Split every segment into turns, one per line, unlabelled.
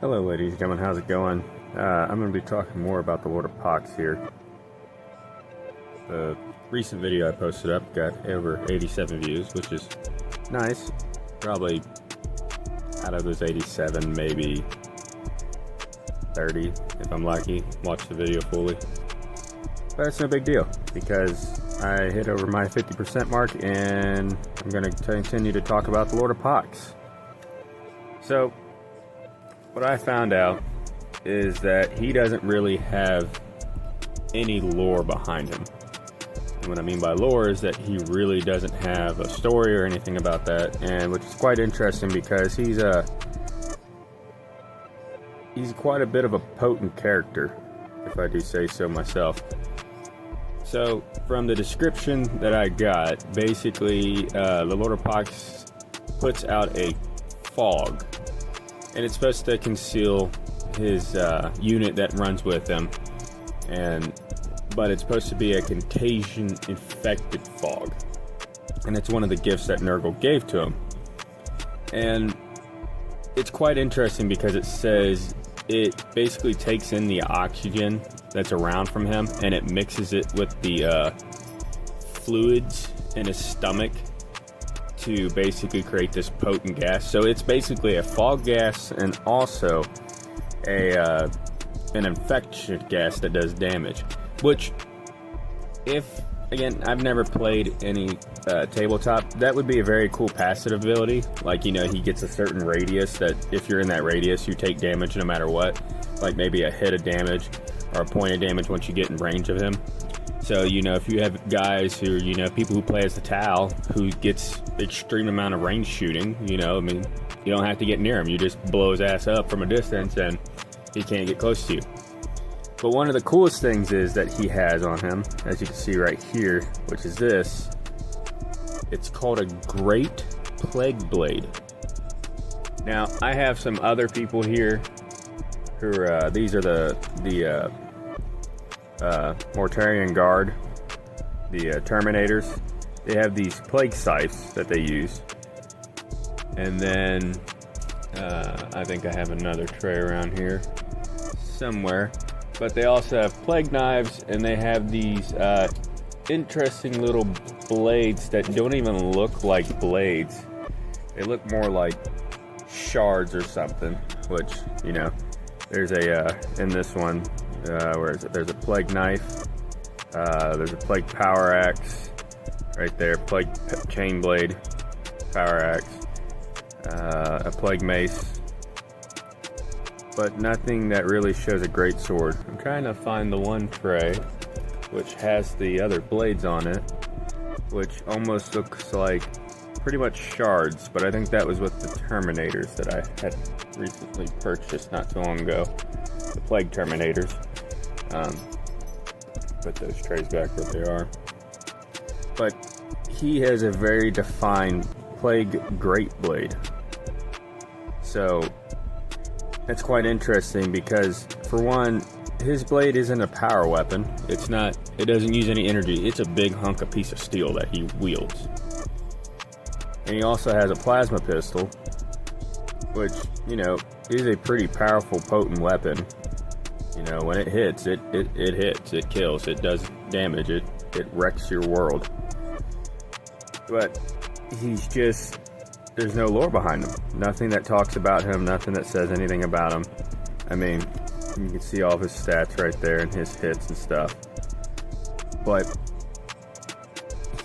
Hello ladies and gentlemen, how's it going? I'm going to be talking more about the Lord of Poxes here. The recent video I posted up got over 87 views, which is nice. Probably out of those 87, maybe 30, if I'm lucky, watch the video fully. But it's no big deal, because I hit over my 50% mark, and I'm going to continue to talk about the Lord of Poxes. So, what I found out is that he doesn't really have any lore behind him. And what I mean by lore is that he really doesn't have a story or anything about that, and which is quite interesting because he's quite a bit of a potent character, if I do say so myself. So, from the description that I got, basically, the Lord of Poxes puts out a fog, and it's supposed to conceal his unit that runs with him, but it's supposed to be a contagion-infected fog, and it's one of the gifts that Nurgle gave to him. And it's quite interesting because it says it basically takes in the oxygen that's around from him, and it mixes it with the fluids in his stomach to basically create this potent gas. So it's basically a fog gas and also an infection gas that does damage. Which, again, I've never played any tabletop. That would be a very cool passive ability. Like, you know, he gets a certain radius that if you're in that radius, you take damage no matter what. Like maybe a hit of damage or a point of damage once you get in range of him. So, you know, if you have guys who, you know, people who play as the Tau, who gets extreme amount of range shooting, you know, I mean, you don't have to get near him. You just blow his ass up from a distance and he can't get close to you. But one of the coolest things is that he has on him, as you can see right here, which is this. It's called a Great Plague Blade. Now, I have some other people here who are, these are the Mortarion Guard, the Terminators. They have these plague scythes that they use, and then I think I have another tray around here somewhere, but they also have plague knives, and they have these interesting little blades that don't even look like blades. They look more like shards or something, which, you know, there's a in this one, where is it? There's a plague knife, there's a plague power axe right there, plague chain blade, power axe, a plague mace, but nothing that really shows a great sword. I'm trying to find the one tray which has the other blades on it, which almost looks like pretty much shards, but I think that was with the Terminators that I had recently purchased not too long ago, the Plague Terminators. Put those trays back where they are. But he has a very defined Plague Great Blade. So that's quite interesting because, for one, his blade isn't a power weapon. It doesn't use any energy. It's a big hunk of piece of steel that he wields. And he also has a plasma pistol, which, you know, is a pretty powerful, potent weapon. You know, when it hits, it hits, it kills, it does damage, it wrecks your world. But there's no lore behind him. Nothing that talks about him, nothing that says anything about him. I mean, you can see all of his stats right there and his hits and stuff. But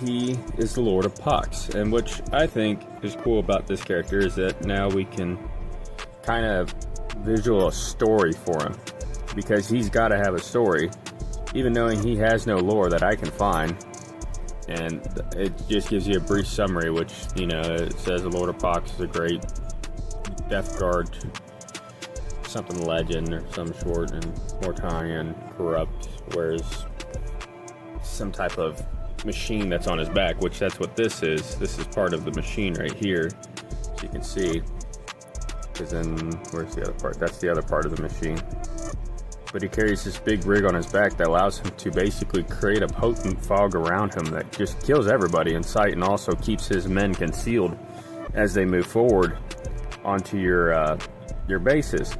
he is the Lord of Poxes, and which I think is cool about this character is that now we can kind of visual a story for him, because he's got to have a story, even knowing he has no lore that I can find. And it just gives you a brief summary, which, you know, it says the Lord of Poxes is a great Death Guard, something legend or some sort, and Mortarion corrupt, wears some type of machine that's on his back, which that's what this is. This is part of the machine right here, as you can see. Because then, where's the other part? That's the other part of the machine. But he carries this big rig on his back that allows him to basically create a potent fog around him that just kills everybody in sight, and also keeps his men concealed as they move forward onto your bases.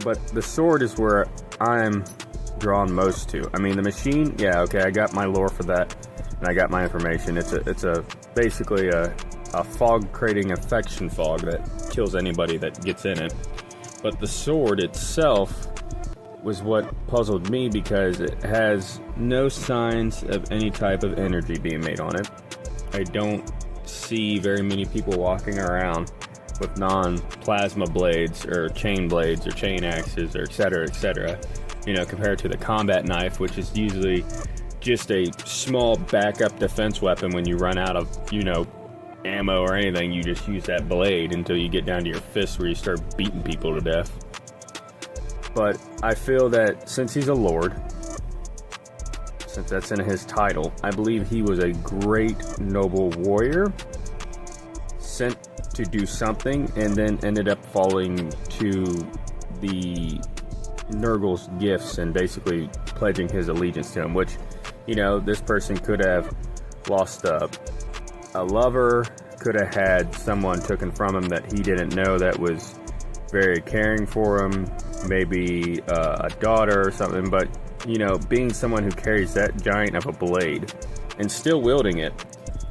But the sword is where I'm drawn most to. I mean, the machine, yeah, okay, I got my lore for that, and I got my information. It's basically a fog creating infection fog that kills anybody that gets in it. But the sword itself was what puzzled me, because it has no signs of any type of energy being made on it. I don't see very many people walking around with non-plasma blades or chain axes or etc., you know, compared to the combat knife, which is usually just a small backup defense weapon. When you run out of, you know, ammo or anything, you just use that blade until you get down to your fists where you start beating people to death. But I feel that since he's a lord, since that's in his title, I believe he was a great noble warrior sent to do something, and then ended up falling to the Nurgle's gifts and basically pledging his allegiance to him, which, you know, this person could have lost a lover, could have had someone taken from him that he didn't know that was very caring for him, maybe a daughter or something. But, you know, being someone who carries that giant of a blade and still wielding it,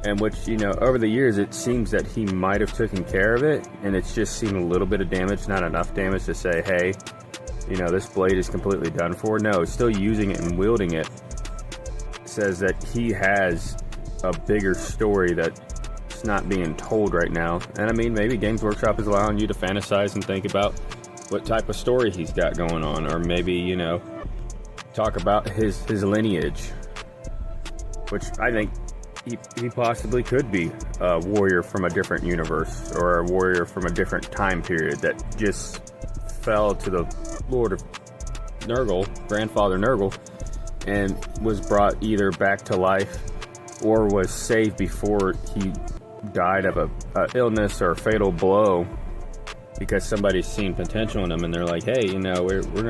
and which, you know, over the years it seems that he might have taken care of it, and it's just seen a little bit of damage, not enough damage to say, hey, you know, this blade is completely done for. No, still using it and wielding it says that he has a bigger story that's not being told right now. And I mean, maybe Games Workshop is allowing you to fantasize and think about what type of story he's got going on, or maybe, you know, talk about his lineage, which I think he possibly could be a warrior from a different universe, or a warrior from a different time period that just fell to the Lord of Nurgle, Grandfather Nurgle, and was brought either back to life or was saved before he died of a illness or a fatal blow, because somebody's seen potential in him, and they're like, hey, you know, we're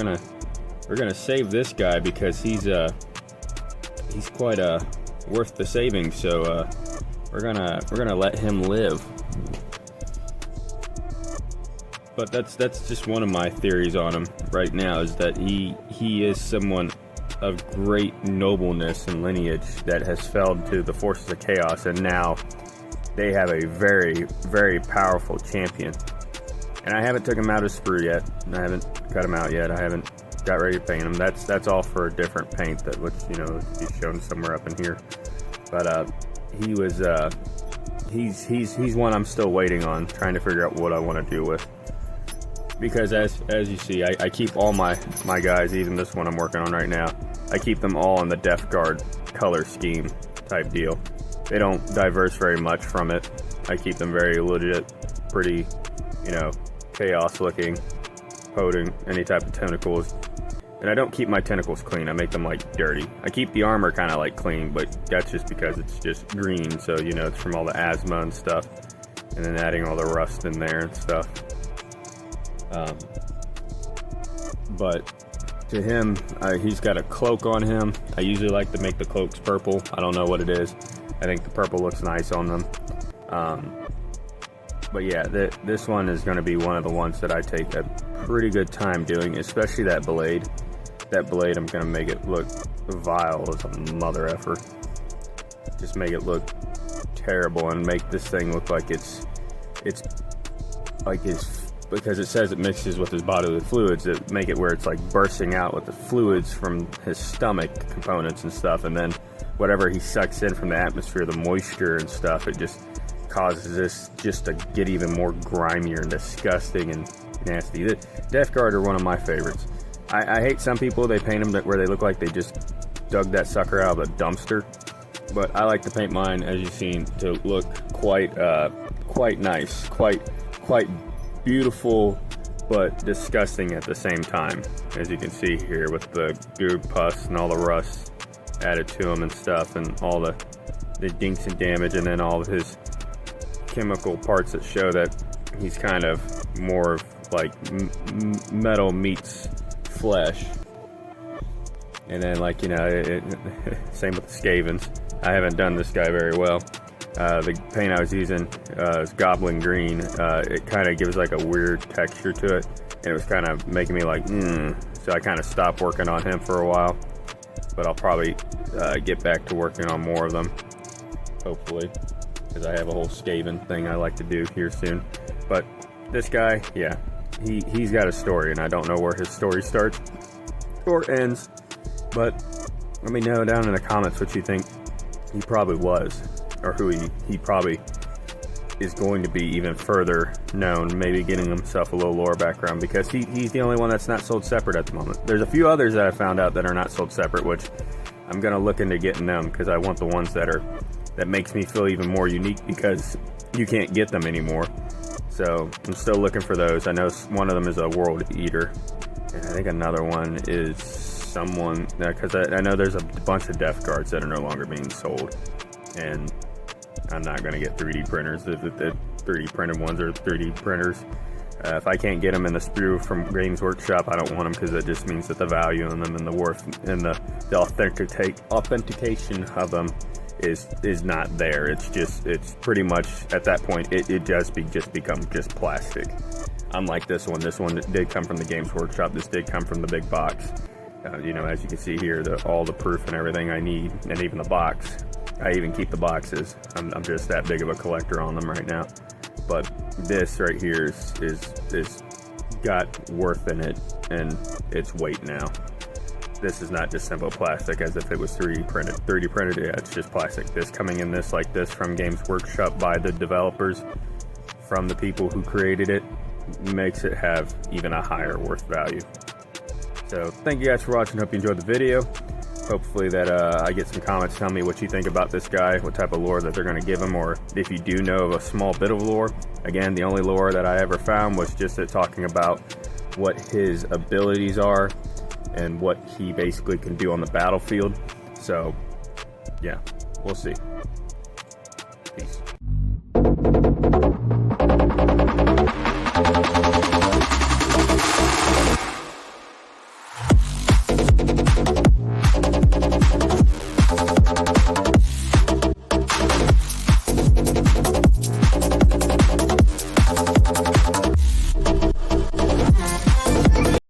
gonna save this guy because he's quite worth the saving, so we're gonna let him live. But that's just one of my theories on him right now, is that he is someone of great nobleness and lineage that has fell to the forces of chaos, and now they have a very, very powerful champion. And I haven't took him out of sprue yet. I haven't cut him out yet. I haven't got ready to paint him. That's all for a different paint, that which, you know, is shown somewhere up in here. But he was he's one I'm still waiting on, trying to figure out what I want to do with. Because as you see, I keep all my guys, even this one I'm working on right now, I keep them all in the Death Guard color scheme type deal. They don't diverse very much from it. I keep them very legit, pretty, you know, chaos looking, potent, any type of tentacles. And I don't keep my tentacles clean, I make them like dirty. I keep the armor kind of like clean, but that's just because it's just green, so, you know, it's from all the asthma and stuff, and then adding all the rust in there and stuff. But to him, he's got a cloak on him. I usually like to make the cloaks purple. I don't know what it is. I think the purple looks nice on them. But yeah, this one is going to be one of the ones that I take a pretty good time doing, especially that blade. That blade, I'm going to make it look vile as a mother effer. Just make it look terrible and make this thing look like it's like because it says it mixes with his bodily fluids, that make it where it's like bursting out with the fluids from his stomach components and stuff, and then whatever he sucks in from the atmosphere, the moisture and stuff, it just causes this just to get even more grimier and disgusting and nasty. The Death Guard are one of my favorites. I hate some people, they paint them where they look like they just dug that sucker out of a dumpster, but I like to paint mine, as you've seen, to look quite nice, quite beautiful, but disgusting at the same time, as you can see here with the goo pus and all the rust added to him and stuff, and all the dinks and damage, and then all of his chemical parts that show that he's kind of more of like metal meets flesh. And then, like, you know, same with the Skavens. I haven't done this guy very well. The paint I was using is Goblin Green. It kind of gives like a weird texture to it, and it was kind of making me like, so I kind of stopped working on him for a while, but I'll probably get back to working on more of them, hopefully, because I have a whole Skaven thing I like to do here soon. But this guy, yeah, he's got a story, and I don't know where his story starts or ends, but let me know down in the comments what you think he probably was, or who he probably is going to be even further known, maybe getting himself a little lore background, because he's the only one that's not sold separate at the moment. There's a few others that I found out that are not sold separate, which I'm gonna look into getting them, because I want the ones that makes me feel even more unique, because you can't get them anymore. So I'm still looking for those. I know one of them is a World Eater, and I think another one is someone, because I know there's a bunch of Death Guards that are no longer being sold, and I'm not going to get 3D printers. If the 3D printed ones are 3D printers. If I can't get them in the sprue from Games Workshop, I don't want them, because it just means that the value in them and the worth and the authentication of them is not there. It's pretty much at that point it just become plastic. Unlike this one did come from the Games Workshop. This did come from the big box. You know, as you can see here, all the proof and everything I need, and even the box. I even keep the boxes. I'm just that big of a collector on them right now. But this right here is got worth in it, and its weight now. This is not just simple plastic as if it was 3D printed. 3D printed, yeah, it's just plastic. This coming in this like this from Games Workshop by the developers, from the people who created it, makes it have even a higher worth value. So thank you guys for watching. Hope you enjoyed the video. Hopefully that I get some comments telling me what you think about this guy, what type of lore that they're going to give him, or if you do know of a small bit of lore. Again, the only lore that I ever found was just it talking about what his abilities are and what he basically can do on the battlefield. So yeah, we'll see. Peace.